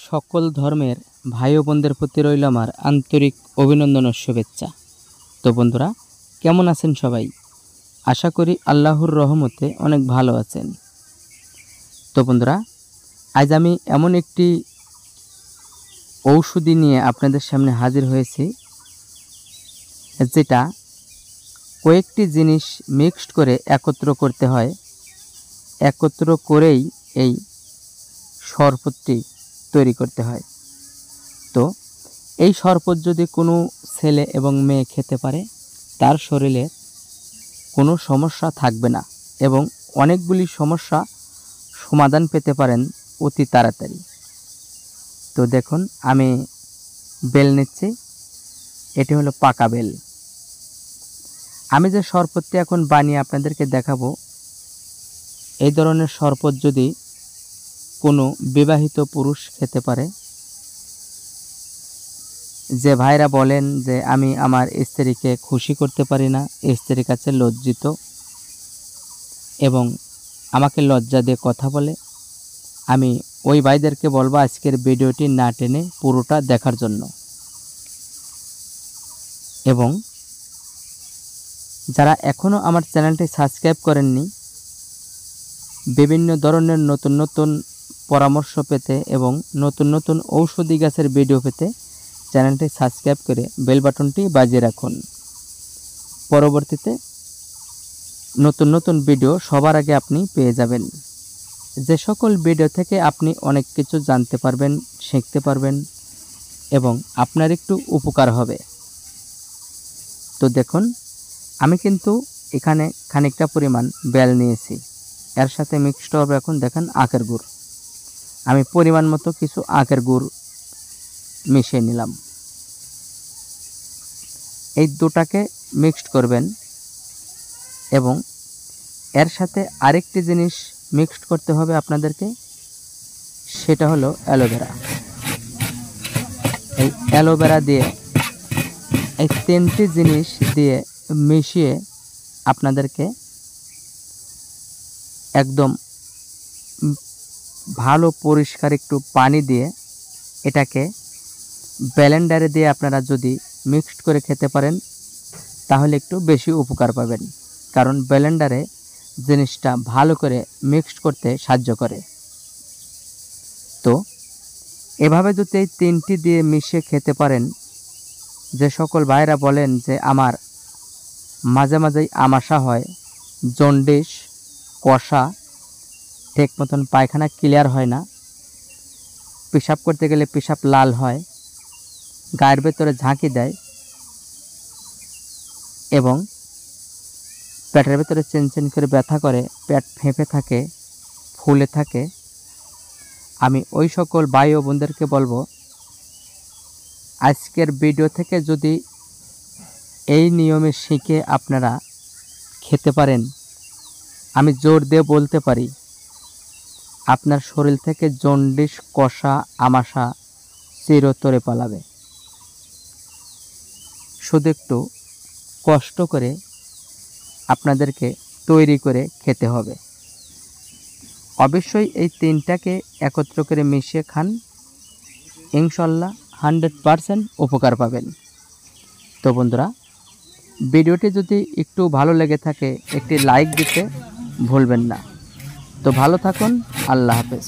সকল ধর্মের ভাই ও বোনদের প্রতি রইল আমার আন্তরিক অভিনন্দন ও শুভেচ্ছা। তো বন্ধুরা, কেমন আছেন সবাই? আশা করি আল্লাহর রহমতে অনেক ভালো আছেন। তো বন্ধুরা, আজ আমি এমন একটি ঔষধি নিয়ে আপনাদের সামনে হাজির হয়েছি, যেটা কয়েকটি জিনিস মিক্সড করে একত্র করতে হয়। একত্র করেই এই শরবতটি তৈরি করতে হয়। তো এই শরবত যদি কোনো ছেলে এবং মেয়ে খেতে পারে, তার শরীরে কোনো সমস্যা থাকবে না এবং অনেকগুলি সমস্যা সমাধান পেতে পারেন অতি তাড়াতাড়ি। তো দেখুন, আমি বেল নিচ্ছি। এটি হলো পাকা বেল। আমি যে শরবতটি এখন বানিয়ে আপনাদেরকে দেখাবো, এই ধরনের শরবত যদি কোনো বিবাহিত পুরুষ খেতে পারে, যে ভাইরা বলেন যে আমি আমার স্ত্রীকে খুশি করতে পারি না, স্ত্রীর কাছে লজ্জিত এবং আমাকে লজ্জা দিয়ে কথা বলে, আমি ওই ভাইদেরকে বলবো আজকের ভিডিওটি না টেনে পুরোটা দেখার জন্য। এবং যারা এখনও আমার চ্যানেলটি সাবস্ক্রাইব করেননি, বিভিন্ন ধরনের নতুন নতুন পরামর্শ পেতে এবং নতুন নতুন ঔষধি গাছের ভিডিও পেতে চ্যানেলটি সাবস্ক্রাইব করে বেল বাটনটি বাজিয়ে রাখুন। পরবর্তীতে নতুন নতুন ভিডিও সবার আগে আপনি পেয়ে যাবেন। যে সকল ভিডিও থেকে আপনি অনেক কিছু জানতে পারবেন, শিখতে পারবেন এবং আপনার একটু উপকার হবে। তো দেখুন, আমি কিন্তু এখানে খানিকটা পরিমাণ বেল নিয়েছি, এর সাথে মিক্সড হবে এখন দেখেন আখের গুড়। আমি পরিমাণ মতো কিছু আখের গুড় মিশিয়ে নিলাম। এই দুটাকে মিক্সড করবেন এবং এর সাথে আরেকটি জিনিস মিক্সড করতে হবে আপনাদেরকে, সেটা হলো অ্যালোভেরা। এই অ্যালোভেরা দিয়ে এই তিনটি জিনিস দিয়ে মিশিয়ে আপনাদেরকে একদম ভালো পরিষ্কার একটু পানি দিয়ে এটাকে ব্লেন্ডারে দিয়ে আপনারা যদি মিক্সড করে খেতে পারেন, তাহলে একটু বেশি উপকার পাবেন, কারণ ব্লেন্ডারে জিনিসটা ভালো করে মিক্সড করতে সাহায্য করে। তো এভাবে যদি এই তিনটি দিয়ে মিশিয়ে খেতে পারেন, যে সকল ভাইরা বলেন যে আমার মাঝে মাঝেই আমাশা হয়, জন্ডিস, কষা, ঠিক মতন পায়খানা ক্লিয়ার হয় না, পেশাব করতে গেলে পেশাব লাল হয়, গায়ের ভেতরে ঝাঁকি দেয় এবং পেটের ভেতরে চেনচেন করে ব্যথা করে, পেট ফেঁপে থাকে, ফুলে থাকে, আমি ওই সকল ভাই ও বোনদেরকে বলবো আজকের ভিডিও থেকে যদি এই নিয়মে শিখে আপনারা খেতে পারেন, আমি জোর দিয়ে বলতে পারি আপনার শরীর থেকে জন্ডিস, কষা, আমাশা চিরতরে পালাবে। শুধু একটু কষ্ট করে আপনাদেরকে তৈরি করে খেতে হবে। অবশ্যই এই তিনটাকে একত্র করে মিশিয়ে খান, ইনশাল্লাহ 100% উপকার পাবেন। তো বন্ধুরা, ভিডিওটি যদি একটু ভালো লেগে থাকে একটি লাইক দিতে ভুলবেন না। তো ভালো থাকুন, আল্লাহ হাফেজ।